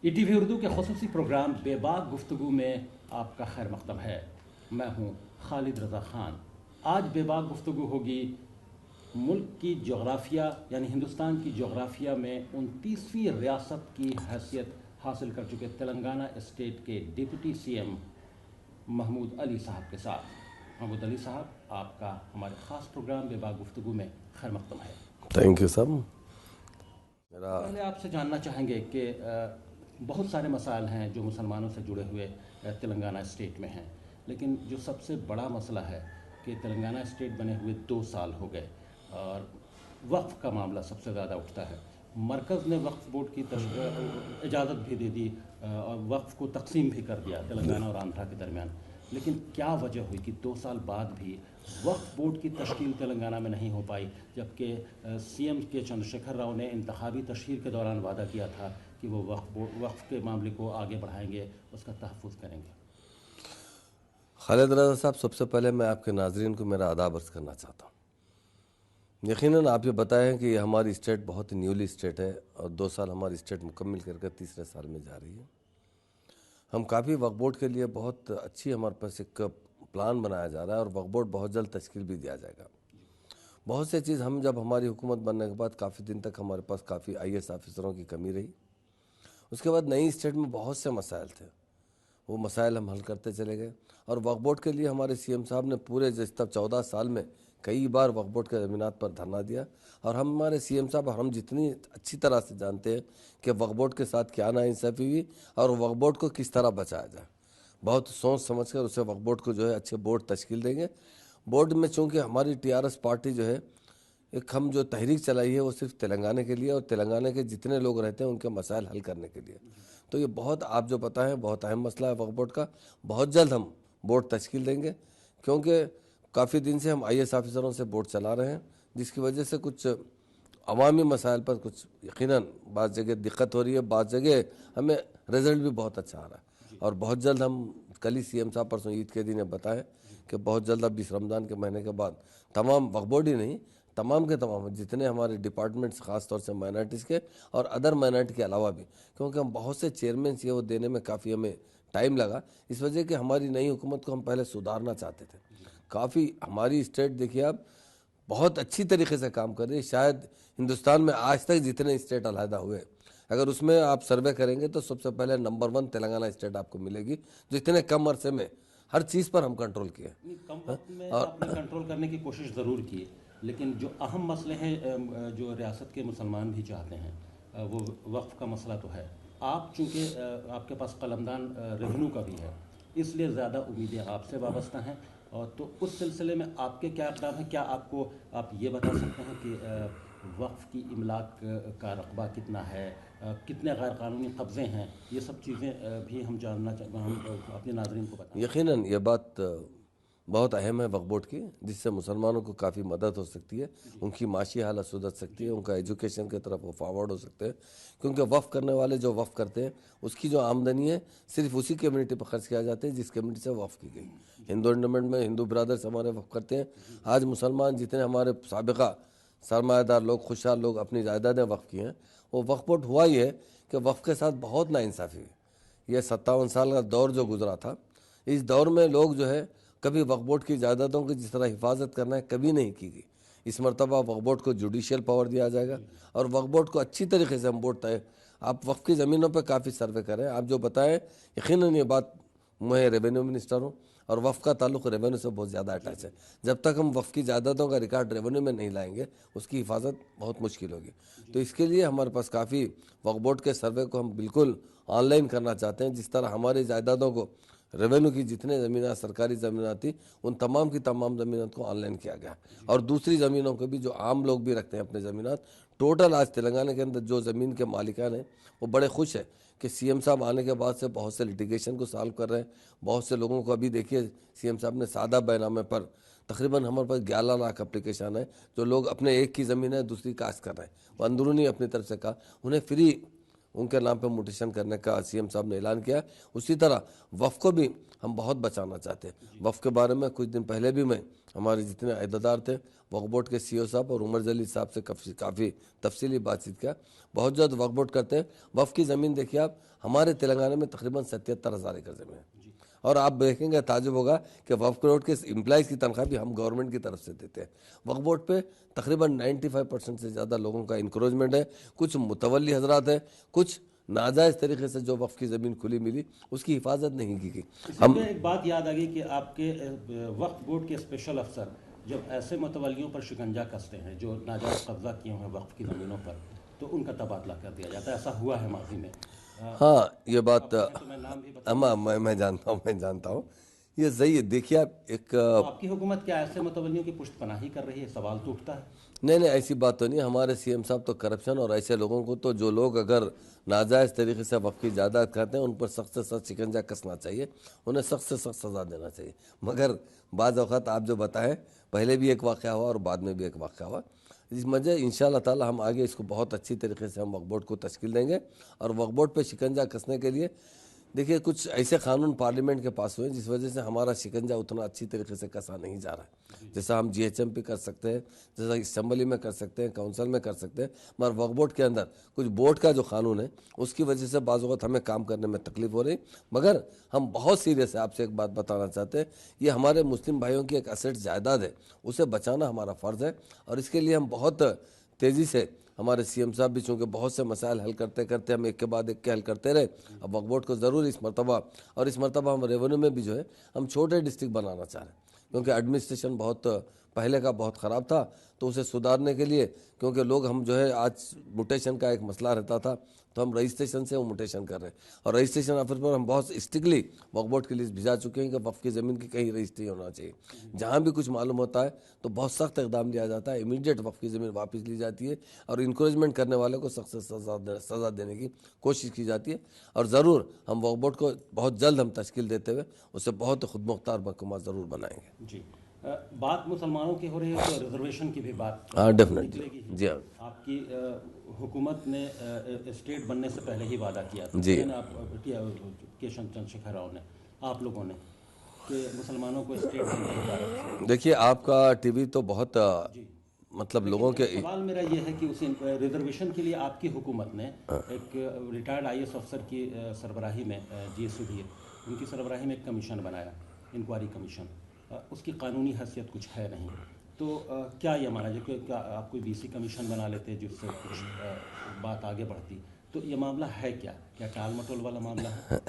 ETV Urdu के खुसूसी programme बेबाक गुफ्तगू में आपका खैर मकदम है। मैं हूँ खालिद रज़ा ख़ान। आज बेबाक गुफ्तगू होगी मुल्क की जोग्राफिया यानी हिंदुस्तान की जोग्राफिया में 29वीं रियासत की हैसियत हासिल कर चुके तेलंगाना स्टेट के डिप्टी सीएम महमूद अली साहब के साथ। महमूद अली साहब, आपका हमारे ख़ास प्रोग्राम बेबाक गुफ्तगू में खैर मकदम है। Thank you sir. पहले आपसे जानना चाहेंगे कि बहुत सारे मसाइल हैं जो मुसलमानों से जुड़े हुए तेलंगाना स्टेट में हैं, लेकिन जो सबसे बड़ा मसला है कि तेलंगाना स्टेट बने हुए 2 साल हो गए और वक्फ़ का मामला सबसे ज़्यादा उठता है। मरकज़ ने वक्फ़ बोर्ड की इजाज़त भी दे दी और वक्फ़ को तकसीम भी कर दिया तेलंगाना और आंध्रा के दरमियान, लेकिन क्या वजह हुई कि 2 साल बाद भी वक्फ़ बोर्ड की तश्कील तेलंगाना में नहीं हो पाई, जबकि सीएम के चंद्रशेखर राव ने इंतखाबी तशहीर के दौरान वादा किया था कि वो वक्फ़ के मामले को आगे बढ़ाएंगे, उसका तहफ़्फ़ुज़ करेंगे। खालिद रज़ा साहब, सबसे पहले मैं आपके नाजरीन को मेरा आदाब अर्ज़ करना चाहता हूँ। यकीनन आप ये बताएं कि हमारी स्टेट बहुत ही न्यूली स्टेट है और 2 साल हमारी स्टेट मुकम्मल करके तीसरे साल में जा रही है। हम काफ़ी वक्फ बोर्ड के लिए बहुत अच्छी हमारे पास एक प्लान बनाया जा रहा है और वक्फ बोर्ड बहुत जल्द तश्कील भी दिया जाएगा। बहुत से चीज़ हम जब हमारी हुकूमत बनने के बाद काफ़ी दिन तक हमारे पास काफ़ी IAS ऑफिसरों की कमी रही। उसके बाद नई स्टेट में बहुत से मसाइल थे, वो मसाइल हम हल करते चले गए और वक्फ बोर्ड के लिए हमारे सीएम साहब ने पूरे जिस तक 14 साल में कई बार वक्फ बोर्ड के ज़मीनात पर धरना दिया। और हमारे सीएम साहब हम जितनी अच्छी तरह से जानते हैं कि वक्फ बोर्ड के साथ क्या नाइंसाफ़ी हुई और वक्फ बोर्ड को किस तरह बचाया जाए, बहुत सोच समझ कर उसे वक्फ बोर्ड को जो है अच्छे बोर्ड तश्कील देंगे। बोर्ड में चूँकि हमारी TRS पार्टी जो है एक हम जो तहरीक चलाई है वो सिर्फ तेलंगाना के लिए और तेलंगाना के जितने लोग रहते हैं उनके मसाइल हल करने के लिए। तो ये बहुत आप जो बताएं बहुत अहम मसला है वक्फ बोर्ड का। बहुत जल्द हम बोर्ड तश्कील देंगे क्योंकि काफ़ी दिन से हम IAS ऑफिसरों से बोर्ड चला रहे हैं, जिसकी वजह से कुछ अवामी मसाइल पर कुछ यकीनन बाज़ जगह दिक्कत हो रही है, बाज़ जगह हमें रिज़ल्ट भी बहुत अच्छा आ रहा है। और बहुत जल्द हम कल ही सीएम साहब परसों ईद के दिन ये बताएं कि बहुत जल्द अब इस रमज़ान के महीने के बाद तमाम वक्फ बोर्ड ही नहीं तमाम के तमाम जितने हमारे डिपार्टमेंट्स ख़ास तौर से माइनॉरिटीज़ के और अदर माइनॉरिटी के अलावा भी, क्योंकि हम बहुत से चेयरमैन ये वो देने में काफ़ी हमें टाइम लगा, इस वजह कि हमारी नई हुकूमत को हम पहले सुधारना चाहते थे। काफ़ी हमारी स्टेट देखिए आप बहुत अच्छी तरीके से काम कर रही है। शायद हिंदुस्तान में आज तक जितने स्टेट अलहदा हुए अगर उसमें आप सर्वे करेंगे तो सबसे पहले नंबर 1 तेलंगाना स्टेट आपको मिलेगी, जो इतने कम अरसे में हर चीज़ पर हम कंट्रोल किए। कम वक्त में आपने कंट्रोल करने की कोशिश ज़रूर की, लेकिन जो अहम मसले हैं जो रियासत के मुसलमान भी चाहते हैं वो वक्फ़ का मसला तो है। आप चूँकि आपके पास कलमदान रेवेन्यू का भी है, इसलिए ज़्यादा उम्मीदें आपसे वाबस्ता हैं। और तो उस सिलसिले में आपके क्या इक़दाम हैं? क्या आप ये बता सकते हैं कि वक्फ़ की इमलाक का रकबा कितना है, कितने गैर कानूनी कब्ज़े हैं? ये सब चीज़ें भी हम अपने नाज़रीन को बताएं। यकीनन ये बात बहुत अहम है वक्फ बोर्ड की, जिससे मुसलमानों को काफ़ी मदद हो सकती है, उनकी माशी हालत सुधर सकती है, उनका एजुकेशन की तरफ वो फॉरवर्ड हो सकते हैं। क्योंकि वफ़ करने वाले जो वफ़ करते हैं उसकी जो आमदनी है सिर्फ उसी कम्युनिटी पर खर्च किया जाता है जिस कम्युनिटी से वफ़ की गई। हिंदू एंडोमेंट में हिंदू ब्रदर्स हमारे वफ़ करते हैं। आज मुसलमान जितने हमारे साबिका सरमायादार लोग खुशहाल लोग अपनी जायदादें वफ़ की हैं, वो वक्फ बोर्ड हुआ ही है कि वफ़ के साथ बहुत नाइंसाफ़ी हुई। ये 57 साल का दौर जो गुजरा था, इस दौर में लोग जो है कभी वक्फ बोर्ड की जायदादों की जिस तरह हिफाजत करना है कभी नहीं की गई। इस मरतबा वक्फ बोर्ड को जुडिशियल पावर दिया जाएगा और वक्फ बोर्ड को अच्छी तरीके से हम बोर्ड तय। आप वक्फ की ज़मीनों पर काफ़ी सर्वे करें, आप जो बताएं यकीनन ये बात, मैं रेवेन्यू मिनिस्टर हूँ और वक्फ का ताल्लुक रेवेन्यू से बहुत ज़्यादा अटैच है। जब तक हम वक्फ की जायदादों का रिकॉर्ड रेवेन्यू में नहीं लाएंगे उसकी हिफाजत बहुत मुश्किल होगी। तो इसके लिए हमारे पास काफ़ी वक्फ बोर्ड के सर्वे को हम बिल्कुल ऑनलाइन करना चाहते हैं, जिस तरह हमारी जायदादों को रेवेन्यू की जितने ज़मीनें सरकारी ज़मीनें थी उन तमाम की तमाम ज़मीनत को ऑनलाइन किया गया और दूसरी ज़मीनों को भी जो आम लोग भी रखते हैं अपने ज़मीनात। टोटल आज तेलंगाना के अंदर जो ज़मीन के मालिकान हैं वो बड़े खुश हैं कि सीएम साहब आने के बाद से बहुत से लिटिगेशन को सॉल्व कर रहे हैं। बहुत से लोगों को अभी देखिए सीएम साहब ने सादा बैनामे पर तकरीबन हमारे पास 11 लाख एप्लीकेशन है, जो लोग अपने एक की ज़मीन है दूसरी कास्ट कर रहे हैं। वो अंदरूनी अपनी तरफ से कहा उन्हें फ्री उनके नाम पे म्यूटेशन करने का सीएम साहब ने ऐलान किया। उसी तरह वफ़ को भी हम बहुत बचाना चाहते हैं। वफ़ के बारे में कुछ दिन पहले भी मैं हमारे जितने अहदेदार थे वक्फ बोर्ड के सीईओ साहब और उमर जलील साहब से काफ़ी तफसीली बातचीत किया। बहुत जल्द वक्फ बोर्ड करते हैं। वफ़ की ज़मीन देखिए आप, हमारे तेलंगाना में तकरीबन 77,000 एकड़ ज़मीन है और आप देखेंगे ताजुब होगा कि वक्फ बोर्ड के एम्प्लॉइज़ की तनख्वाह भी हम गवर्नमेंट की तरफ से देते हैं। वक्फ बोर्ड पे तकरीबन 95% से ज़्यादा लोगों का इंक्रोचमेंट है। कुछ मुतवल्ली हजरात है, कुछ नाजायज़ तरीके से जो वक्फ की ज़मीन खुली मिली उसकी हिफाजत नहीं की गई। हम एक बात याद आ गई कि आपके वक्फ बोर्ड के स्पेशल अफसर जब ऐसे मुतवल्लियों पर शिकंजा कसते हैं जो नाजायज़ कब्जा किए हुए वक्फ की ज़मीनों पर, तो उनका तबादला कर दिया जाता है। ऐसा हुआ है माजी में। हाँ, ये बात तो मैं नाम भी बता, मैं जानता हूँ ये सही है। देखिए आप एक आपकी हुकूमत क्या ऐसे मुतवल्लियों की पुष्टपनाही कर रही है? सवाल तो उठता है। नहीं, ऐसी बात तो नहीं। हमारे सीएम साहब तो करप्शन और ऐसे लोगों को तो जो लोग अगर नाजायज़ तरीके से वक्फ की जायदाद खाते हैं उन पर सख्त से सख्त शिकंजा कसना चाहिए, उन्हें सख्त से सख्त सज़ा देना चाहिए। मगर बाज़ औक़ात आप जो बताएं, पहले भी एक वाक़या हुआ और बाद में भी एक वाक़या हुआ। इस वजह इंशाअल्लाह ताला हम आगे इसको बहुत अच्छी तरीके से हम वक्फ बोर्ड को तश्कील देंगे और वक्फ बोर्ड पर शिकंजा कसने के लिए देखिए कुछ ऐसे कानून पार्लियामेंट के पास हुए जिस वजह से हमारा शिकंजा उतना अच्छी तरीके से कसा नहीं जा रहा है। जैसा हम जीएचएमपी कर सकते हैं, जैसा असेंबली में कर सकते हैं, काउंसिल में कर सकते हैं, मगर वक्फ बोर्ड के अंदर कुछ बोर्ड का जो कानून है उसकी वजह से बाज़ वक़्त हमें काम करने में तकलीफ हो रही। मगर हम बहुत सीरियस है, आपसे एक बात बताना चाहते हैं, ये हमारे मुस्लिम भाइयों की एक असेट जायदाद है, उसे बचाना हमारा फ़र्ज़ है और इसके लिए हम बहुत तेज़ी से हमारे सीएम साहब भी चूँकि बहुत से मसाइल हल करते करते हम एक के बाद एक के हल करते रहे। अब वक्फ बोर्ड को ज़रूर इस मरतबा हम रेवेन्यू में भी जो है हम छोटे डिस्ट्रिक्ट बनाना चाह रहे हैं, क्योंकि एडमिनिस्ट्रेशन बहुत पहले का बहुत ख़राब था। तो उसे सुधारने के लिए, क्योंकि लोग हम जो है आज म्यूटेशन का एक मसला रहता था तो हम रजिस्ट्रेशन से वो म्यूटेशन कर रहे हैं और रजिस्ट्रेशन ऑफिस पर हम बहुत स्ट्रिक्टली वक्फ बोर्ड की लिस्ट भिजा चुके हैं कि वक्फ की ज़मीन की कहीं रजिस्ट्री होना चाहिए। जहाँ भी कुछ मालूम होता है तो बहुत सख्त इकदाम लिया जाता है, इमीडिएट वक्फ की ज़मीन वापस ली जाती है और इंकरेजमेंट करने वाले को सख्त से सज़ा देने की कोशिश की जाती है। और ज़रूर हम वक्फ बोर्ड को बहुत जल्द हम तश्कील देते हुए उसे बहुत खुद मुख्तार महकमा ज़रूर बनाएंगे। जी, बात मुसलमानों की हो रही है तो रिजर्वेशन की भी बात डेफिनेटली। जी हाँ, आपकी हुकूमत ने स्टेट बनने से पहले ही वादा किया था, जी केशव चंद्रशेखर राव ने, आप लोगों ने, कि मुसलमानों को स्टेट बनने के बाद। देखिए आपका टीवी तो बहुत मतलब लोगों के सवाल मेरा ये है कि उस रिजर्वेशन के लिए आपकी हुकूमत ने एक रिटायर्ड आईएएस अफसर की सरबराही में, जी सुधीर, उनकी सरबराही में एक कमीशन बनाया, इंक्वायरी कमीशन। उसकी कानूनी हैसियत कुछ है नहीं, तो क्या ये माना जाए कि क्या आप कोई बीसी कमीशन बना लेते जिससे कुछ बात आगे बढ़ती? तो ये मामला है क्या टाल मटोल वाला मामला है?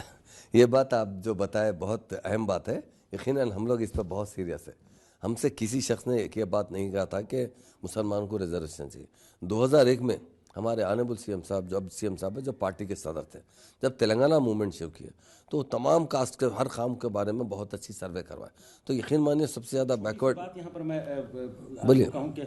ये बात आप जो बताए बहुत अहम बात है। यकीनन हम लोग इस पर बहुत सीरियस है। हमसे किसी शख्स ने एक ये बात नहीं कहा था कि मुसलमानों को रिजर्वेशन चाहिए। 2001 में हमारे आनेबल सीएम साहब, जो अब सीएम साहब है, जो पार्टी के सदर थे, जब तेलंगाना मूवमेंट शुरू किया तो तमाम कास्ट के हर काम के बारे में बहुत अच्छी सर्वे करवाए। तो यकीन मानिए सबसे ज़्यादा बैकवर्ड बात यहाँ पर मैं बोलिए कहूँ कि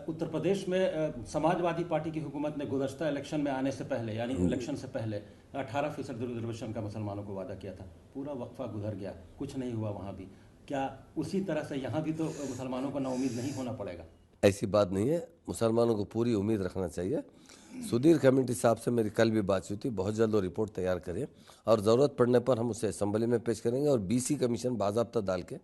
उत्तर प्रदेश में समाजवादी पार्टी की हुकूमत ने गुज़श्ता इलेक्शन में आने से पहले, यानी इलेक्शन से पहले 18% रिजर्वेशन का मुसलमानों को वादा किया था। पूरा वक्फा गुजर गया, कुछ नहीं हुआ वहाँ भी। क्या उसी तरह से यहाँ भी तो मुसलमानों को नाउमीद नहीं होना पड़ेगा? ऐसी बात नहीं है, मुसलमानों को पूरी उम्मीद रखना चाहिए। सुधीर कमेटी साहब से मेरी कल भी बात हुई थी, बहुत जल्द वो रिपोर्ट तैयार करें और ज़रूरत पड़ने पर हम उसे असम्बली में पेश करेंगे और बीसी कमीशन बाज़ाब्ता डाल के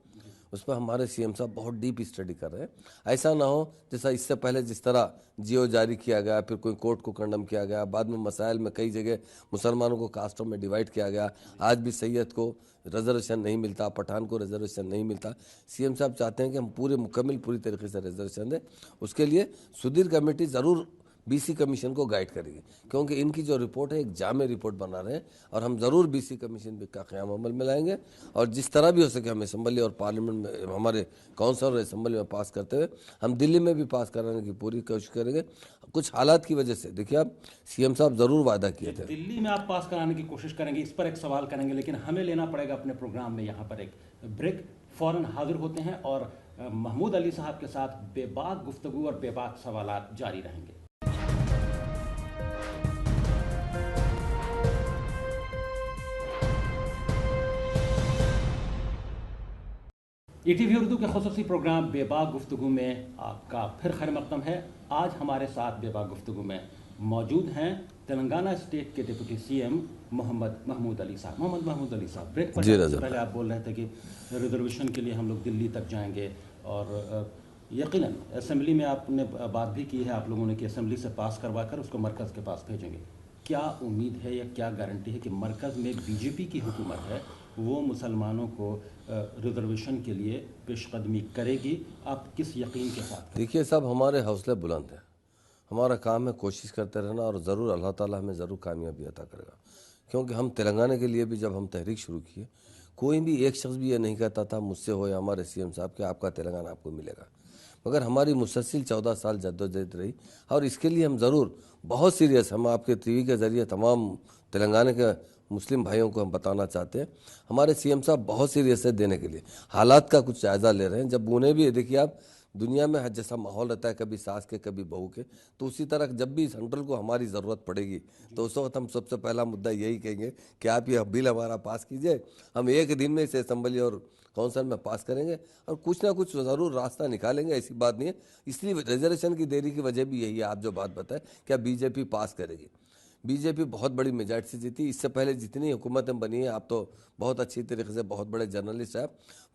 उस पर हमारे सीएम साहब बहुत डीप स्टडी कर रहे हैं। ऐसा ना हो जैसा इससे पहले जिस तरह जियो जारी किया गया, फिर कोई कोर्ट को कंडम किया गया, बाद में मसाइल में कई जगह मुसलमानों को कास्टों में डिवाइड किया गया, आज भी सैयद को रिजर्वेशन नहीं मिलता, पठान को रिजर्वेशन नहीं मिलता। सीएम साहब चाहते हैं कि हम पूरी तरीके से रिजर्वेशन दें। उसके लिए सुधीर कमेटी ज़रूर बीसी कमीशन को गाइड करेगी, क्योंकि इनकी जो रिपोर्ट है एक जामे रिपोर्ट बना रहे हैं और हम ज़रूर बीसी कमीशन का क़याम अमल में लाएंगे और जिस तरह भी हो सके हम असम्बली और पार्लियामेंट में, हमारे काउंसिल और असम्बली में पास करते हुए हम दिल्ली में भी पास कराने की पूरी कोशिश करेंगे। कुछ हालात की वजह से देखिए आप, सीएम साहब ज़रूर वादा किए थे, दिल्ली में आप पास कराने की कोशिश करेंगे, इस पर एक सवाल करेंगे, लेकिन हमें लेना पड़ेगा अपने प्रोग्राम में यहाँ पर एक ब्रेक। फ़ौरन हाजिर होते हैं और महमूद अली साहब के साथ बेबाक गुफ्तगू और बेबाक सवालात जारी रहेंगे। ईटीवी उर्दू के खुसूसी प्रोग्राम बेबाक गुफ्तगू में आपका फिर खैर मकदम है। आज हमारे साथ बेबाक गुफ्तगू में मौजूद हैं तेलंगाना स्टेट के डिप्टी सीएम मोहम्मद महमूद अली साहब ब्रेक पर जी पहले आप बोल रहे थे कि रिजर्वेशन के लिए हम लोग दिल्ली तक जाएंगे, और यकीनन असेंबली में आपने बात भी की है आप लोगों ने कि असेंबली से पास करवा कर उसको मरकज़ के पास भेजेंगे। क्या उम्मीद है या क्या गारंटी है कि मरकज़ में बीजेपी की हुकूमत है वो मुसलमानों को रिजर्वेशन के लिए पेशकदमी करेगी? आप किस यकीन के साथ? देखिए साहब, हमारे हौसले बुलंद हैं, हमारा काम है कोशिश करते रहना, और ज़रूर अल्लाह ताला हमें ज़रूर कामयाबी अता करेगा। क्योंकि हम तेलंगाना के लिए भी जब हम तहरीक शुरू किए, कोई भी एक शख्स भी ये नहीं कहता था मुझसे हो या हमारे सीएम साहब कि आपका तेलंगाना आपको मिलेगा। मगर हमारी मुसलसिल 14 साल जद्दोजहद रही, और इसके लिए हम ज़रूर बहुत सीरियस, हम आपके टीवी के ज़रिए तमाम तेलंगाना के मुस्लिम भाइयों को हम बताना चाहते हैं, हमारे सीएम साहब बहुत सीरियस है देने के लिए, हालात का कुछ जायज़ा ले रहे हैं। जब उन्हें भी देखिए आप, दुनिया में हर जैसा माहौल रहता है, कभी सास के कभी बहू के, तो उसी तरह जब भी सेंट्रल को हमारी ज़रूरत पड़ेगी तो उस वक्त हम सबसे पहला मुद्दा यही कहेंगे कि आप ये बिल हमारा पास कीजिए, हम एक दिन में इसे असेंबली और काउंसिल में पास करेंगे और कुछ ना कुछ ज़रूर रास्ता निकालेंगे, ऐसी बात नहीं है। इसलिए रिजर्वेशन की देरी की वजह भी यही है, आप जो बात बताएं, क्या बीजेपी पास करेगी? बीजेपी बहुत बड़ी मेजॉरिटी से जीती। इससे पहले जितनी हुकूमतें बनी हैं, आप तो बहुत अच्छी तरीके से, बहुत बड़े जर्नलिस्ट हैं,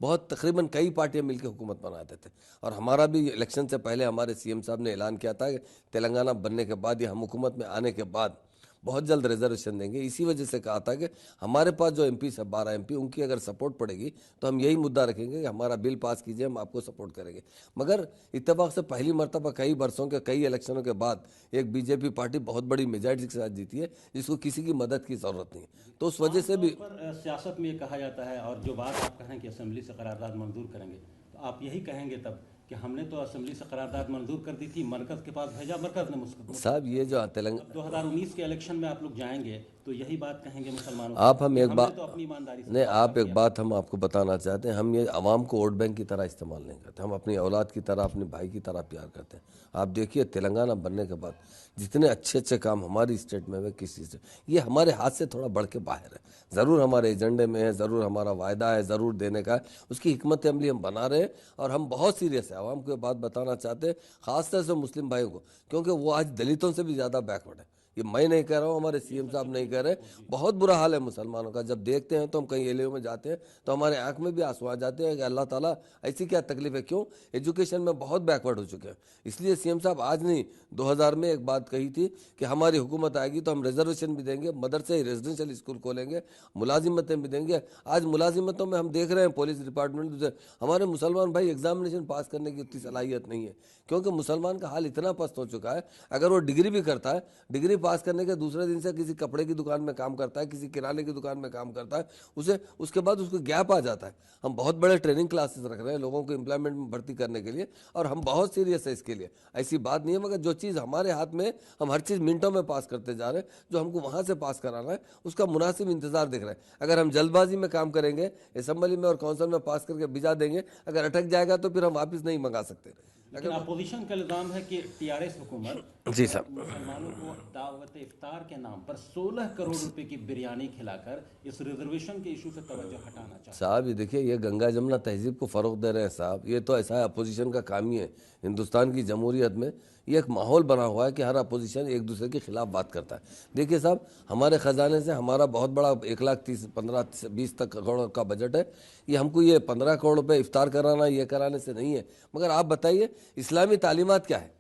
बहुत तकरीबन कई पार्टियां मिलकर हुकूमत बनाते थे, और हमारा भी इलेक्शन से पहले हमारे सीएम साहब ने ऐलान किया था कि तेलंगाना बनने के बाद या हम हुकूमत में आने के बाद बहुत जल्द रिजर्वेशन देंगे। इसी वजह से कहा था कि हमारे पास जो एमपी है 12 एमपी, उनकी अगर सपोर्ट पड़ेगी तो हम यही मुद्दा रखेंगे कि हमारा बिल पास कीजिए, हम आपको सपोर्ट करेंगे। मगर इत्तेफाक से पहली मरतबा कई बरसों के, कई इलेक्शनों के बाद एक बीजेपी पार्टी बहुत बड़ी मेजॉरिटी के साथ जीती है, जिसको किसी की मदद की ज़रूरत नहीं, तो उस वजह से भी सियासत में ये कहा जाता है, और जो बात आप कहें कि असेंबली से करारदाद मंजूर करेंगे, तो आप यही कहेंगे तब कि हमने तो असेंबली से करारदाद मंजूर कर दी थी, मरकज़ के पास भेजा, मरकज़ ने मुस्कुराया। साहब ये जो तेलंगाना 2019 के इलेक्शन में आप लोग जाएंगे तो यही बात कहेंगे मुसलमानों आप हम एक बात तो अपनी ईमानदारी से नहीं, आप एक बात हम आपको बताना चाहते हैं, हम ये आवाम को वोट बैंक की तरह इस्तेमाल नहीं करते, हम अपनी औलाद की तरह, अपने भाई की तरह प्यार करते हैं। आप देखिए तेलंगाना बनने के बाद जितने अच्छे अच्छे काम हमारी स्टेट में हुए, किसी से ये हमारे हाथ से थोड़ा बढ़ के बाहर है, ज़रूर हमारे एजेंडे में है, ज़रूर हमारा वायदा है, ज़रूर देने का है, उसकी हिकमत अमली हम बना रहे हैं, और हम बहुत सीरियस है। आवाम को ये बात बताना चाहते हैं, ख़ासतौर से मुस्लिम भाइयों को, क्योंकि वो आज दलितों से भी ज़्यादा बैकवर्ड है। ये मैं नहीं कह रहा हूँ, हमारे सीएम साहब नहीं कह रहे, बहुत बुरा हाल है मुसलमानों का। जब देखते हैं तो हम कहीं एरिया में जाते हैं तो हमारे आंख में भी आंसू आ जाते हैं कि अल्लाह ताला ऐसी क्या तकलीफ है, क्यों एजुकेशन में बहुत बैकवर्ड हो चुके हैं। इसलिए सीएम साहब आज नहीं, 2000 में एक बात कही थी कि हमारी हुकूमत आएगी तो हम रिजर्वेशन भी देंगे, मदरसे रेजिडेंशियल स्कूल खोलेंगे, मुलाजिमतें भी देंगे। आज मुलाजिमतों में हम देख रहे हैं पुलिस डिपार्टमेंट से हमारे मुसलमान भाई एग्जामिनेशन पास करने की उतनी सलाहियत नहीं है, क्योंकि मुसलमान का हाल इतना पस्त हो चुका है, अगर वो डिग्री भी करता है, डिग्री पास करने के दूसरे दिन से किसी कपड़े की दुकान में काम करता है, किसी किराने की दुकान में काम करता है, उसे उसके बाद उसको गैप आ जाता है। हम बहुत बड़े ट्रेनिंग क्लासेस रख रहे हैं लोगों को एम्प्लॉयमेंट में भर्ती करने के लिए, और हम बहुत सीरियस है इसके लिए, ऐसी बात नहीं है। मगर जो चीज़ हमारे हाथ में, हम हर चीज़ मिनटों में पास करते जा रहे हैं, जो हमको वहाँ से पास कराना है उसका मुनासिब इंतजार देख रहे हैं। अगर हम जल्दबाजी में काम करेंगे, असेंबली में और काउंसिल में पास करके भिजा देंगे, अगर अटक जाएगा तो फिर हम वापस नहीं मंगा सकते। लेकिन अपोजिशन का इल्ज़ाम है कि टीआरएस हुकूमत जी साहब मुसलमानों को दावत इफ्तार के नाम पर 16 करोड़ रुपए की बिरयानी खिलाकर इस रिजर्वेशन के इशू से तवज्जो हटाना चाहता है। साहब ये देखिए, ये गंगा जमुना तहजीब को फ़रोग दे रहे हैं साहब, ये तो ऐसा है अपोजिशन का काम ही है। हिंदुस्तान की जमहूरियत में ये एक माहौल बना हुआ है कि हर अपोजिशन एक दूसरे के खिलाफ बात करता है। देखिए साहब, हमारे ख़जाने से हमारा बहुत बड़ा 1,30,000 15 20 तक करोड़ का बजट है, ये हमको ये 15 करोड़ रुपये इफ्तार कराना, ये कराने से नहीं है। मगर आप बताइए इस्लामी तालीमात क्या है?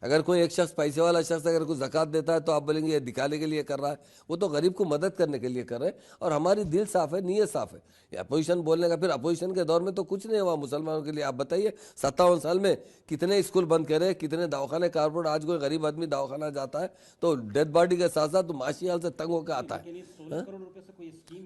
अगर कोई एक शख्स, पैसे वाला शख्स अगर कोई ज़कात देता है तो आप बोलेंगे ये दिखाने के लिए कर रहा है, वो तो गरीब को मदद करने के लिए कर रहे हैं, और हमारी दिल साफ़ है, नीयत साफ़ है। अपोजिशन बोलने का, फिर अपोजिशन के दौर में तो कुछ नहीं हुआ मुसलमानों के लिए। आप बताइए 57 साल में कितने स्कूल बंद करे, कितने दवाखाने कारपोरेट, आज कोई गरीब आदमी दवाखाना जाता है तो डेड बॉडी के साथ साथ तो माशी हाल से तंग होकर आता है।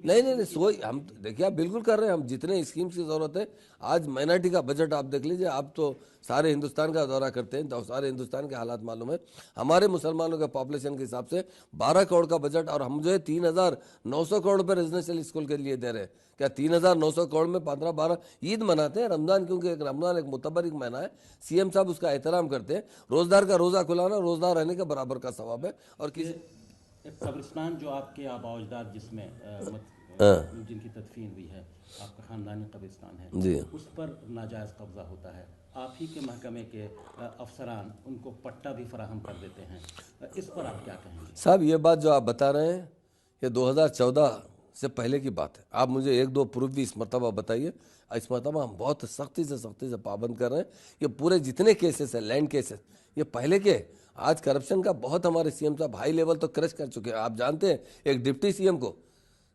नहीं, सोई हम देखिए, आप बिल्कुल कर रहे हैं, हम जितने स्कीम्स की ज़रूरत है, आज माइनॉरिटी का बजट आप देख लीजिए, आप तो सारे हिंदुस्तान का दौरा करते हैं तो सारे हिंदुस्तान के हालात मालूम है। हमारे मुसलमानों के पॉपुलेशन के हिसाब से 12 करोड़ का बजट, और हम जो है 3,900 करोड़ रुपये रेजिडेंशियल स्कूल के लिए दे रहे हैं। क्या 3,900 करोड़ में 15-12 ईद मनाते हैं, रमज़ान, क्योंकि एक रमज़ान एक मुतबरिक महीना है, सीएम साहब उसका एहतराम करते हैं। रोज़दार का रोज़ा खुलाना रोज़दार रहने के बराबर का सवाब है। और किसी कब्रिस्तान जो आपके आबा अजदाद जिसमें जिनकी तदफीन हुई है, आपका ख़ानदानी कब्रिस्तान है जी, उस पर नाजायज़ कब्ज़ा होता है, आप ही के महकमे के अफसरान उनको पट्टा भी फराहम कर देते हैं, इस पर आप क्या कहेंगे? साहब ये बात जो आप बता रहे हैं ये 2014 से पहले की बात है। आप मुझे एक दो प्रूफ भी इस मरतबा बताइए। इस मरतबा हम बहुत सख्ती से पाबंद कर रहे हैं। ये पूरे जितने केसेस हैं लैंड केसेस ये पहले के, आज करप्शन का बहुत हमारे सीएम साहब हाई लेवल तो क्रश कर चुके हैं। आप जानते हैं एक डिप्टी सीएम को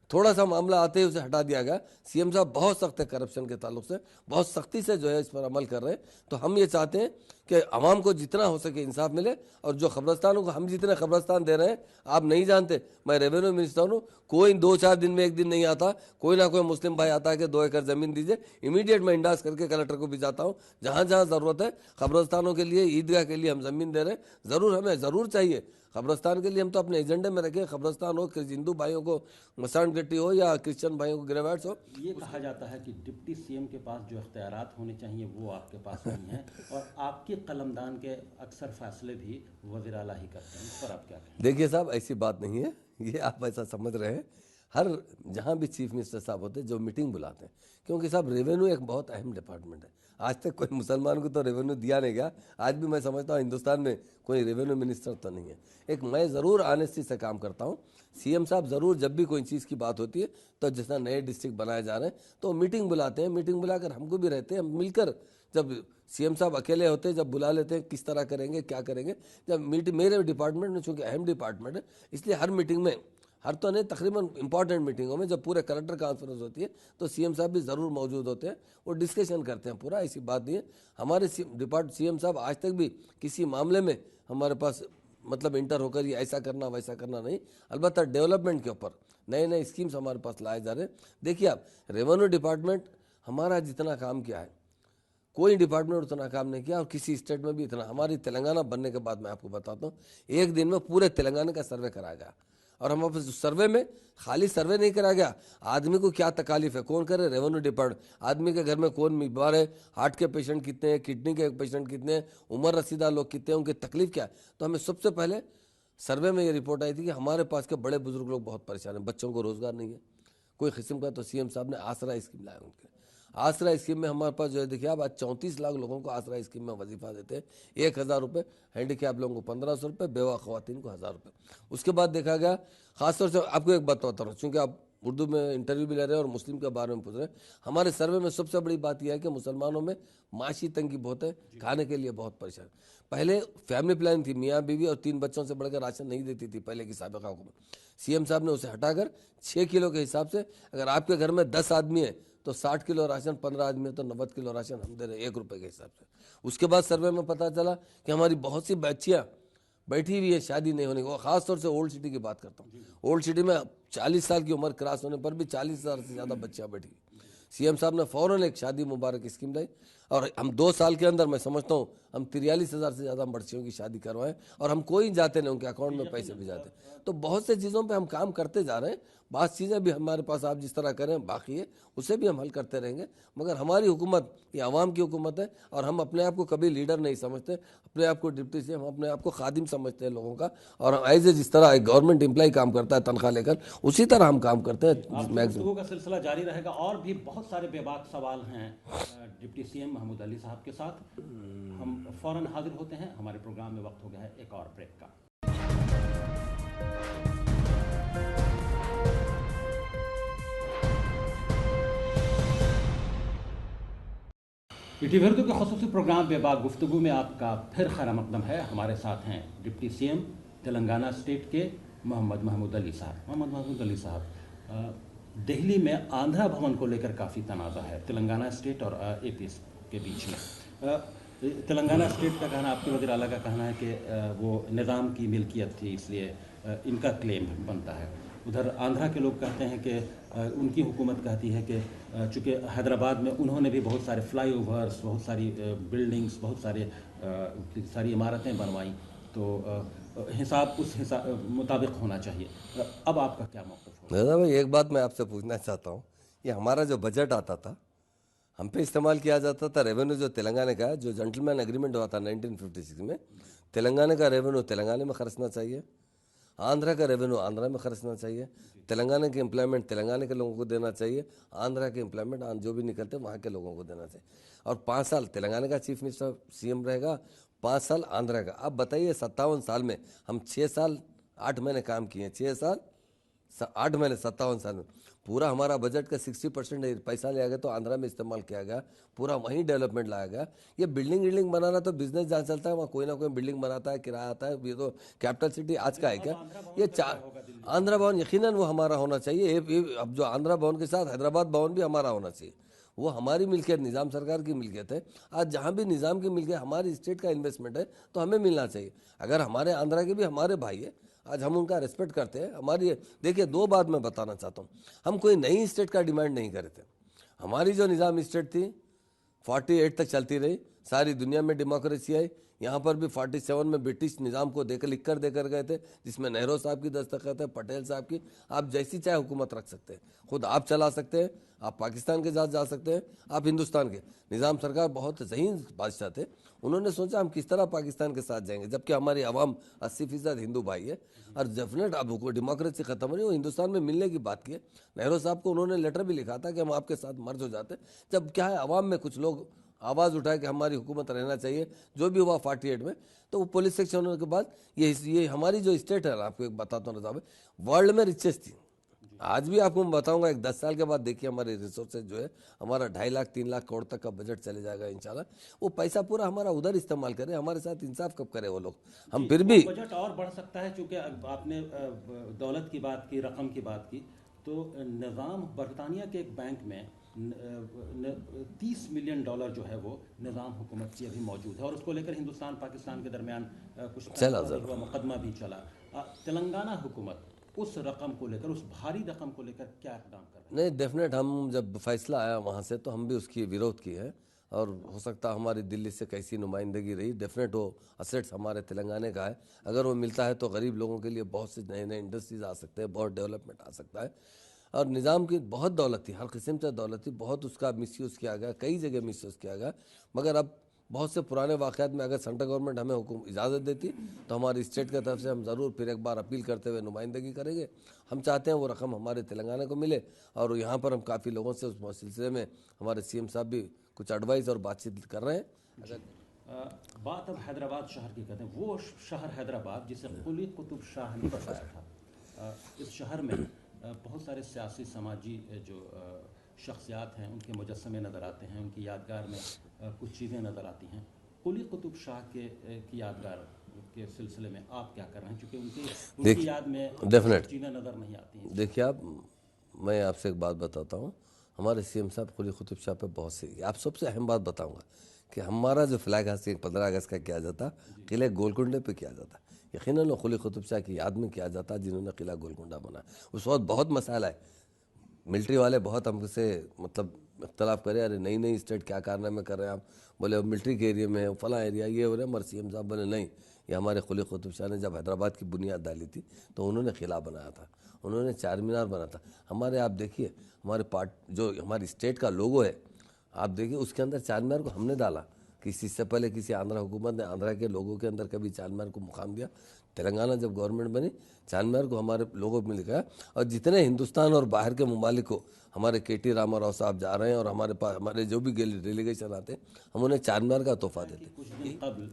थोड़ा सा मामला आते ही उसे हटा दिया गया। सीएम साहब बहुत सख्त है करप्शन के ताल्लुक से, बहुत सख्ती से जो है इस पर अमल कर रहे हैं। तो हम ये चाहते हैं कि आवाम को जितना हो सके इंसाफ मिले, और जो कब्रस्तानों को हम जितने कब्रस्तान दे रहे हैं, आप नहीं जानते, मैं रेवेन्यू मिनिस्टर हूँ, कोई 2-4 दिन में एक दिन नहीं आता, कोई ना कोई मुस्लिम भाई आता है कि 2 एकड़ ज़मीन दीजिए, इमीडिएट मैं इंडास करके कलेक्टर को भी जाता हूँ। जहाँ जहाँ ज़रूरत है कब्रस्तानों के लिए, ईदगाह के लिए हम ज़मीन दे रहे हैं। ज़रूर हमें ज़रूर चाहिए कब्रस्तान के लिए, हम तो अपने एजेंडे में रखें, कब्रस्तान हो, हिंदू भाइयों को मसान गट्टी हो या क्रिश्चियन भाइयों को ग्रेवाइट्स हो। ये कहा जाता है कि डिप्टी सीएम के पास जो इख्तियारात होने चाहिए वो आपके पास नहीं है, और आपके कलमदान के अक्सर फैसले भी वज़ीर आला ही करते हैं, इस पर आप क्या कहें? देखिए साहब ऐसी बात नहीं है, ये आप ऐसा समझ रहे हैं। हर जहाँ भी चीफ मिनिस्टर साहब होते हैं जो मीटिंग बुलाते हैं, क्योंकि साहब रेवेन्यू एक बहुत अहम डिपार्टमेंट है। आज तक कोई मुसलमान को तो रेवेन्यू दिया नहीं गया, आज भी मैं समझता हूँ हिंदुस्तान में कोई रेवेन्यू मिनिस्टर तो नहीं है। एक मैं ज़रूर ऑनेस्टी से काम करता हूँ। सीएम साहब ज़रूर जब भी कोई चीज़ की बात होती है, तो जैसा नए डिस्ट्रिक्ट बनाए जा रहे हैं तो मीटिंग बुलाते हैं, मीटिंग बुलाकर हमको भी रहते हैं, हम मिलकर, जब सीएम साहब अकेले होते हैं जब बुला लेते हैं किस तरह करेंगे क्या करेंगे। जब मीटिंग मेरे डिपार्टमेंट में, चूँकि अहम डिपार्टमेंट है, इसलिए हर मीटिंग में, हर तो नहीं तकरीबन इंपॉर्टेंट मीटिंगों में जब पूरे कलेक्टर कॉन्फ्रेंस होती है तो सीएम साहब भी ज़रूर मौजूद होते हैं, वो डिस्कशन करते हैं पूरा। ऐसी बात नहीं है। हमारे सीएम साहब आज तक भी किसी मामले में हमारे पास मतलब इंटर होकर ये ऐसा करना वैसा करना नहीं, अलबत्ता डेवलपमेंट के ऊपर नए नए स्कीम्स हमारे पास लाए जा रहे हैं। देखिए आप, रेवेन्यू डिपार्टमेंट हमारा जितना काम किया है कोई डिपार्टमेंट उतना काम नहीं किया, और किसी स्टेट में भी इतना। हमारी तेलंगाना बनने के बाद मैं आपको बताता हूँ, एक दिन में पूरे तेलंगाना का सर्वे कराया गया, और हम सर्वे में खाली सर्वे नहीं कराया गया, आदमी को क्या तकालीफ है कौन करे, रेवेन्यू डिपार्टमेंट, आदमी के घर में कौन बीमार है, हार्ट के पेशेंट कितने हैं, किडनी के पेशेंट कितने हैं, उम्र रसीदा लोग कितने हैं, उनकी तकलीफ क्या है। तो हमें सबसे पहले सर्वे में ये रिपोर्ट आई थी कि हमारे पास के बड़े बुजुर्ग लोग बहुत परेशान हैं, बच्चों को रोजगार नहीं है कोई किस्म का। तो सीएम साहब ने आसरा स्कीम लाया उनके। आसरा स्कीम में हमारे पास जो है, देखिए आप, आज 34 लाख लोगों को आसरा स्कीम में वजीफा देते हैं, 1000 रुपये, हैंडीकैप लोगों को 1500 रुपये, बेवा खवातीन को 1000 रुपये। उसके बाद देखा गया, खासतौर से आपको एक बात बता रहा हूँ, चूँकि आप उर्दू में इंटरव्यू भी ले रहे हैं और मुस्लिम के बारे में पूछ रहे हैं, हमारे सर्वे में सबसे बड़ी बात यह है कि मुसलमानों में माशी तंगी बहुत है, खाने के लिए बहुत परेशान। पहले फैमिली प्लान थी, मियाँ बीवी और 3 बच्चों से बढ़कर राशन नहीं देती थी पहले की साबिका हुकूमत। सीएम साहब ने उसे हटाकर 6 किलो के हिसाब से, अगर आपके घर में 10 आदमी है तो 60 किलो राशन, 15 आदमी है तो 90 किलो राशन हम दे रहे हैं 1 रुपये के हिसाब से। उसके बाद सर्वे में पता चला कि हमारी बहुत सी बच्चियाँ बैठी हुई है शादी नहीं होने को, खासतौर से ओल्ड सिटी की बात करता हूँ। ओल्ड सिटी में 40 साल की उम्र क्रॉस होने पर भी 40,000 से ज़्यादा बच्चियाँ बैठी। सीएम साहब ने फ़ौरन एक शादी मुबारक स्कीम लाई, और हम 2 साल के अंदर मैं समझता हूँ हम 43,000 से ज़्यादा बच्चियों की शादी करवाएं, और हम कोई जाते नहीं, उनके अकाउंट में पैसे भी जाते। तो बहुत से चीज़ों पे हम काम करते जा रहे हैं, बात चीज़ें भी हमारे पास आप जिस तरह करें बाकी है, उसे भी हम हल करते रहेंगे। मगर हमारी हुकूमत ये आवाम की हुकूमत है, और हम अपने आप को कभी लीडर नहीं समझते, अपने आप को डिप्टी से, हम अपने आप को खादिम समझते हैं लोगों का, और एज ए जिस तरह एक गवर्नमेंट एम्प्लॉय काम करता है तनख्वाह लेकर, उसी तरह हम काम करते हैं। गुफ्तगू का सिलसिला जारी रहेगा, और भी बहुत सारे बेबाक सवाल हैं डिप्टी सीएम महमूद अली साहब के साथ। हम फ़ौरन हाजिर होते हैं, हमारे प्रोग्राम में वक्त हो गया है एक और ब्रेक का। ईटीवी उर्दू के खुसूसी प्रोग्राम बेबाक गुफ्तगू में आपका फिर खैर मकदम है। हमारे साथ हैं डिप्टी सीएम तेलंगाना स्टेट के मोहम्मद महमूद अली साहब। मोहम्मद महमूद अली साहब, दिल्ली में आंध्रा भवन को लेकर काफ़ी तनाज़ा है तेलंगाना स्टेट और एपी के बीच में। तेलंगाना स्टेट का कहना, आपके वज़ीर आला का कहना है कि वो निज़ाम की मिल्कियत थी, इसलिए इनका क्लेम बनता है। उधर आंध्रा के लोग कहते हैं कि उनकी हुकूमत कहती है कि चूँकि हैदराबाद में उन्होंने भी बहुत सारे फ्लाईओवर्स, बहुत सारी बिल्डिंग्स, बहुत सारी इमारतें बनवाई, तो हिसाब उस हिसाब मुताबिक होना चाहिए। अब आपका क्या मौक़िफ़ है? दादा भाई, एक बात मैं आपसे पूछना चाहता हूँ, ये हमारा जो बजट आता था हम पे इस्तेमाल किया जाता था रेवेन्यू जो तेलंगाना का है, जो जेंटलमैन एग्रीमेंट हुआ था 1956 में, तेलंगाना का रेवेन्यू तेलंगाना में खर्चना चाहिए, आंध्रा का रेवेन्यू आंध्रा में खर्चना चाहिए, तेलंगाना के एम्प्लॉयमेंट तेलंगाना के लोगों को देना चाहिए, आंध्रा के एम्प्लॉयमेंट जो भी निकलते हैं वहाँ के लोगों को देना चाहिए। और 5 साल तेलंगाना का चीफ मिनिस्टर सीएम रहेगा, 5 साल आंध्रा का। अब बताइए 57 साल में हम 6 साल 8 महीने काम किए, 6 साल 8 महीने 57 साल में पूरा हमारा बजट का 60% पैसा लिया गया तो आंध्रा में इस्तेमाल किया गया, पूरा वहीं डेवलपमेंट लाया गया। ये बिल्डिंग बनाना तो बिजनेस जहाँ चलता है वहाँ कोई ना कोई बिल्डिंग बनाता है, किराया आता है। ये तो कैपिटल सिटी आज का है क्या? ये आंध्रा भवन यकीनन वो हमारा होना चाहिए। अब जो आंध्रा भवन के साथ हैदराबाद भवन भी हमारा होना चाहिए। वो हमारी मिल्कियत, निज़ाम सरकार की मिल्कियत है। आज जहाँ भी निज़ाम की मिल्कियत हमारी स्टेट का इन्वेस्टमेंट है तो हमें मिलना चाहिए। अगर हमारे आंध्रा के भी हमारे भाई है, आज हम उनका रिस्पेक्ट करते हैं। हमारी देखिए 2 बात मैं बताना चाहता हूँ, हम कोई नई स्टेट का डिमांड नहीं करे थे। हमारी जो निज़ाम स्टेट थी 48 तक चलती रही, सारी दुनिया में डेमोक्रेसी आई। यहाँ पर भी 47 में ब्रिटिश निज़ाम को लिख कर देकर गए थे, जिसमें नेहरू साहब की दस्तखत है, पटेल साहब की। आप जैसी चाहे हुकूमत रख सकते हैं, खुद आप चला सकते हैं, आप पाकिस्तान के साथ जा सकते हैं, आप हिंदुस्तान के। निज़ाम सरकार बहुत ज़हीन बादशाह थे, उन्होंने सोचा हम किस तरह पाकिस्तान के साथ जाएंगे, जबकि हमारी आवाम 80% हिंदू भाई है। और डेफिनेट अब डेमोक्रेसी खत्म हो रही है, वो हिंदुस्तान में मिलने की बात की है। नेहरू साहब को उन्होंने लेटर भी लिखा था कि हम आपके साथ मर्ज हो जाते। जब क्या है, आवाम में कुछ लोग आवाज़ उठाए कि हमारी हुकूमत रहना चाहिए, जो भी हुआ 48 में। तो वो पुलिस सेक्शन होने के बाद ये हमारी जो स्टेट है, आपको एक बताता हूँ साहब, वर्ल्ड में रिचेस्ट थी। आज भी आपको मैं बताऊंगा, एक 10 साल के बाद देखिए हमारे रिसोर्सेज जो है, हमारा 2.5 लाख 3 लाख करोड़ तक का बजट चले जाएगा इंशाल्लाह। वो पैसा पूरा हमारा उधर इस्तेमाल करे, हमारे साथ इंसाफ कब करे वो लोग। हम फिर भी बजट और बढ़ सकता है, क्योंकि आपने दौलत की बात की, रकम की बात की, तो निज़ाम बरतानिया के एक बैंक में $30 मिलियन जो है वो निज़ाम हुकूमत की अभी मौजूद है, और उसको लेकर हिंदुस्तान पाकिस्तान के दरमियान कुछ मुकदमा भी चला। तेलंगाना हुकूमत उस रकम को लेकर, उस भारी रकम को लेकर क्या इकदाम कर रहे हैं? नहीं, डेफिनेट हम जब फैसला आया वहाँ से तो हम भी उसकी विरोध की है। और हो सकता है हमारी दिल्ली से कैसी नुमाइंदगी रही, डेफिनेट वो असेट्स हमारे तेलंगाना का है। अगर वो मिलता है तो गरीब लोगों के लिए बहुत से नए नए इंडस्ट्रीज आ सकते हैं, बहुत डेवलपमेंट आ सकता है। और निज़ाम की बहुत दौलत थी, हर किस्म से दौलत थी, बहुत उसका मिसयूज़ किया गया, कई जगह मिसयूज़ किया गया। मगर अब बहुत से पुराने वाक़यात में अगर सेंट्रल गवर्नमेंट हमें हुकुम इजाज़त देती तो हमारी स्टेट की तरफ से हम ज़रूर फिर एक बार अपील करते हुए नुमाइंदगी करेंगे। हम चाहते हैं वो रकम हमारे तेलंगाना को मिले, और यहाँ पर हम काफ़ी लोगों से उस सिलसिले में हमारे सीएम साहब भी कुछ एडवाइस और बातचीत कर रहे हैं। बात अब हैदराबाद शहर की करते हैं। वो शहर हैदराबाद जिसे कुली कुतुब शाह ने बसाया था, इस शहर में बहुत सारे सियासी समाजी जो शख्सियात हैं उनके मुजस्समे नज़र आते हैं, उनकी यादगार में कुछ चीज़ें नज़र आती हैं। कुली कुतुब शाह की यादगार के सिलसिले में आप क्या कर रहे हैं, क्योंकि उनकी याद में डेफिनेट चीज़ें नज़र नहीं आती हैं? देखिए मैं आपसे एक बात बताता हूँ, हमारे सीएम साहब कुली कुतुब शाह पे बहुत सी, आप सबसे अहम बात बताऊँगा कि हमारा जो फ्लैग हाउसिंग 15 अगस्त का किया जाता, किले गोलकुंडे पे किया जाता, यकीनन कुली कुतुब शाह की याद में किया जाता, जिन्होंने किला गोलकुंडा बनाया। उस वक्त बहुत मसाला है, मिलिट्री वाले बहुत हमसे मतलब इख्तलाफ करे, अरे नई नई स्टेट क्या कारनामे कर रहे हैं आप, बोले अब मिलिट्री के एरिया में है, फला एरिया ये हो रहा है। मगर सीएम साहब बोले नहीं, ये हमारे कुली कुतुब शाह ने जब हैदराबाद की बुनियाद डाली थी तो उन्होंने किला बनाया था, उन्होंने चार मीनार बनाया था। हमारे आप देखिए हमारे जो हमारी स्टेट का लोगो है, आप देखिए उसके अंदर चार मीनार को हमने डाला। किसी से पहले किसी आंध्रा हुकूमत ने आंध्रा के लोगों के अंदर कभी चार मीनार को मुकाम दिया? तेलंगाना जब गवर्नमेंट बनी चार मीनार को हमारे लोगों में लिखा। और जितने हिंदुस्तान और बाहर के ममालिक को हमारे KT रामाराव साहब जा रहे हैं और हमारे पास हमारे जो भी डेलीगेशन आते हैं, हम उन्हें चार मीनार का तोहफा देते हैं। कुछ दिन कबल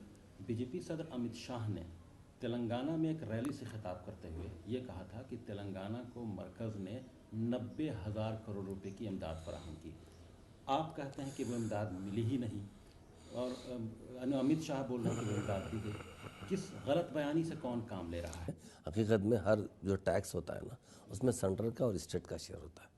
बीजेपी सदर अमित शाह ने तेलंगाना में एक रैली से खिताब करते हुए ये कहा था कि तेलंगाना को मरकज़ ने 90,000 करोड़ रुपए की इमदाद फराहम की। आप कहते हैं कि वो इमदाद मिली ही नहीं, और अमित शाह बोल रहे हैं कि वो इमदाद दी गई। किस गलत बयानी से कौन काम ले रहा है? हकीकत में हर जो टैक्स होता है ना, उसमें सेंट्रल का और स्टेट का शेयर होता है।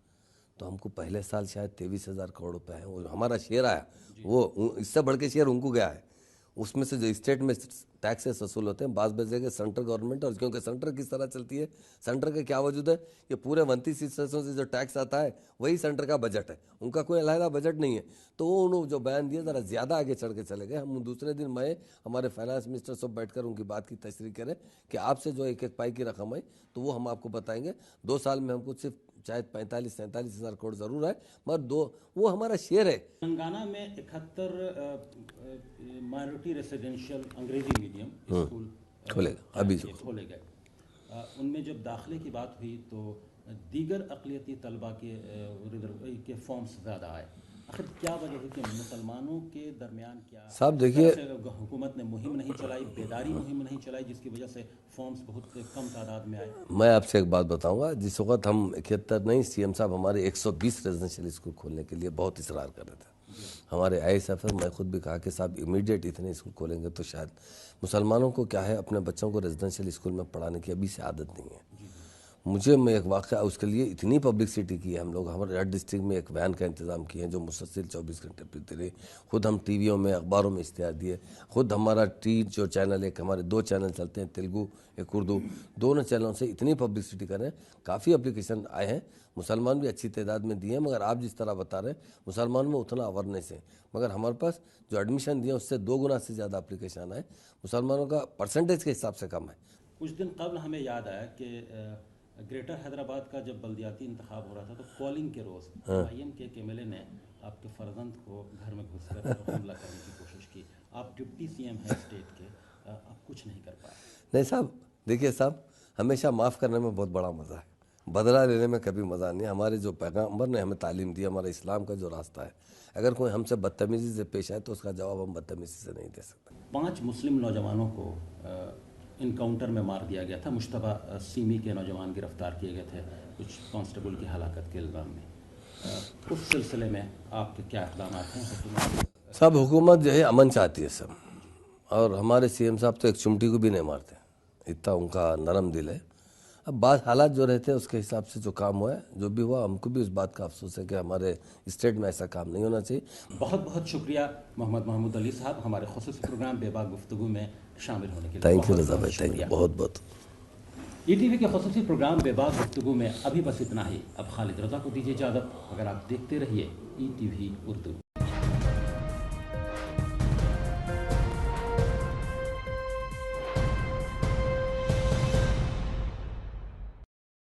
तो हमको पहले साल शायद 23,000 करोड़ रुपए है वो हमारा शेयर आया, वो इससे बढ़ के शेयर उनको गया है। उसमें से जो स्टेट में टैक्सेस वसूल होते हैं, बास बजे के सेंट्रल गवर्नमेंट, और क्योंकि सेंटर किस तरह चलती है, सेंटर का क्या वजूद है, ये पूरे 29 हिस्सों से जो टैक्स आता है वही सेंटर का बजट है, उनका कोई अलहदा बजट नहीं है। तो वो उन्होंने जो बयान दिया ज़रा ज़्यादा आगे चढ़ के चले गए। हम दूसरे दिन मैं हमारे फाइनेंस मिनिस्टर सब बैठकर उनकी बात की तशरीह करें कि आपसे जो एक एक पाई की रकम है तो वो हम आपको बताएंगे। 2 साल में हमको सिर्फ शायद 45-47 हज़ार करोड़ ज़रूर है, मगर वो हमारा शेयर है। तेलंगाना में 71 माइनॉरिटी रेसिडेंशियल अंग्रेजी मीडियम स्कूल खोलेगा, अभी जो खोले गए। उनमें जब दाखिले की बात हुई तो दीगर अक़लियती तलबा के फॉर्म्स ज़्यादा आए। आखिर क्या वजह है कि मुसलमानों के दरमियान क्या साहब देखिए, हुकूमत ने मुहिम नहीं चलाई, बेदारी मुहिम नहीं चलाई, जिसकी वजह से फॉर्म्स बहुत कम तादाद में आए? मैं आपसे एक बात बताऊंगा। जिस वक्त हम 71 नहीं, सीएम साहब हमारे 120 रेजिडेंशियल स्कूल खोलने के लिए बहुत इसरार कर रहे थे। हमारे ISF मैं खुद भी कहा कि साहब इमीडिएट इतने स्कूल खोलेंगे तो शायद मुसलमानों को क्या है, अपने बच्चों को रेजिडेंशियल स्कूल में पढ़ाने की अभी से आदत नहीं है। मुझे मैं एक वाक़या, उसके लिए इतनी पब्लिसिटी की है हम लोग, हमारे हर डिस्ट्रिक्ट में एक वैन का इंतज़ाम किए हैं जो मुसलसल 24 घंटे फिरती रही। खुद हम टीवियों में, अखबारों में इश्तेहार दिए। खुद हमारा जो चैनल, एक हमारे 2 चैनल चलते हैं, तेलुगु एक उर्दू, दोनों चैनलों से इतनी पब्लिसिटी करें। काफ़ी एप्लीकेशन आए हैं, मुसलमान भी अच्छी तादाद में दिए हैं, मगर आप जिस तरह बता रहे हैं मुसलमान में उतना अवेयरनेस है, मगर हमारे पास जो एडमिशन दिए उससे 2 गुना से ज़्यादा एप्लीकेशन आए। मुसलमानों का परसेंटेज के हिसाब से कम है। कुछ दिन कबल हमें याद आया कि ग्रेटर हैदराबाद का जब बल्दियाती इंतखाब हो रहा था तो पोलिंग के रोज़ IM के MLA ने आपके फर्जंद को घर में घुसकर हमला करने की कोशिश की। आप डिप्टी CM हैं स्टेट के, आप कुछ नहीं कर पाए। नहीं साहब, देखिए साहब, हमेशा माफ़ करने में बहुत बड़ा मज़ा है, बदला लेने में कभी मज़ा नहीं। हमारे जो पैगम्बर ने हमें तालीम दी, हमारे इस्लाम का जो रास्ता है, अगर कोई हमसे बदतमीज़ी से पेश आए तो उसका जवाब हम बदतमीज़ी से नहीं दे सकते। 5 मुस्लिम नौजवानों को इनकाउंटर में मार दिया गया था। मुश्तबा सीमी के नौजवान गिरफ्तार किए गए थे कुछ कांस्टेबल की हलाकत के इल्ज़ाम में। उस सिलसिले में आपके क्या इक़दाम हैं? सब हुकूमत जो है अमन चाहती है सब, और हमारे CM साहब तो एक चुमटी को भी नहीं मारते, इतना उनका नरम दिल है। अब बात हालात जो रहते हैं उसके हिसाब से जो काम हुआ है, जो भी हुआ, हमको भी इस बात का अफसोस है कि हमारे स्टेट में ऐसा काम नहीं होना चाहिए। बहुत बहुत शुक्रिया मोहम्मद महमूद अली साहब, हमारे ख़ुसूसी प्रोग्राम बेबाक गुफ्तगू में शामिल होने के लिए। थैंक यू रज़ा भाई, थैंक यू बहुत बहुत। ETV के ख़ुसूसी प्रोग्राम बेबाक गुफ्तगू में अभी बस इतना ही। अब खालिद रज़ा को दीजिए इजाज़त, अगर आप देखते रहिए ETV उर्दू।